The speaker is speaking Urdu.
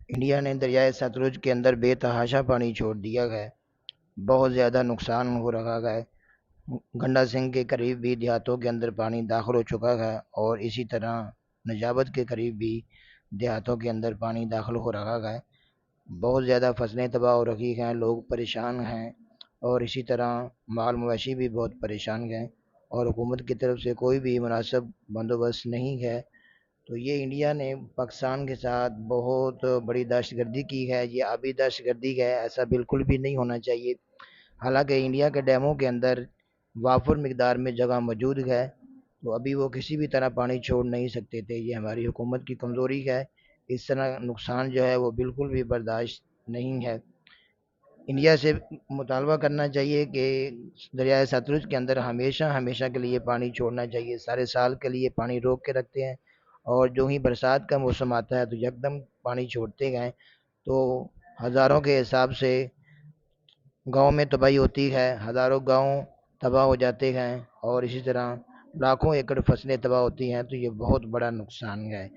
انڈیا نے دریائے ستلج کے اندر بے تحاشا پانی چھوڑ دیا ہے، بہت زیادہ نقصان ہو رہا ہے۔ گنڈا سنگھ کے قریب بھی دیہاتوں کے اندر پانی داخل ہو چکا ہے، اور اسی طرح نجابت کے قریب بھی دیہاتوں کے اندر پانی داخل ہو رہا ہے۔ بہت زیادہ فصلیں تباہ ہو رہی ہیں، لوگ پریشان ہیں، اور اسی طرح مال مویشی بھی بہت پریشان ہیں، اور حکومت کی طرف سے کوئی بھی مناسب بندوبست نہیں ہے۔ تو یہ انڈیا نے پاکستان کے ساتھ بہت بڑی دہشت گردی کی ہے، یہ آبی دہشت گردی ہے، ایسا بالکل بھی نہیں ہونا چاہیے۔ حالانکہ انڈیا کے ڈیموں کے اندر وافر مقدار میں جگہ موجود ہے، تو ابھی وہ کسی بھی طرح پانی چھوڑ نہیں سکتے تھے۔ یہ ہماری حکومت کی کمزوری ہے، اس طرح نقصان جو ہے وہ بالکل بھی برداشت نہیں ہے۔ انڈیا سے مطالبہ کرنا چاہیے کہ دریائے ستلج کے اندر ہمیشہ ہمیشہ کے لیے پانی چھوڑنا چاہیے، سارے سال کے لیے پانی روک کے رکھتے ہیں، اور جو ہی برسات کا موسم آتا ہے تو یکدم پانی چھوڑتے گئے، تو ہزاروں کے حساب سے گاؤں میں تباہی ہوتی ہے، ہزاروں گاؤں تباہ ہو جاتے ہیں، اور اسی طرح لاکھوں ایکڑ فصلیں تباہ ہوتی ہیں، تو یہ بہت بڑا نقصان ہے۔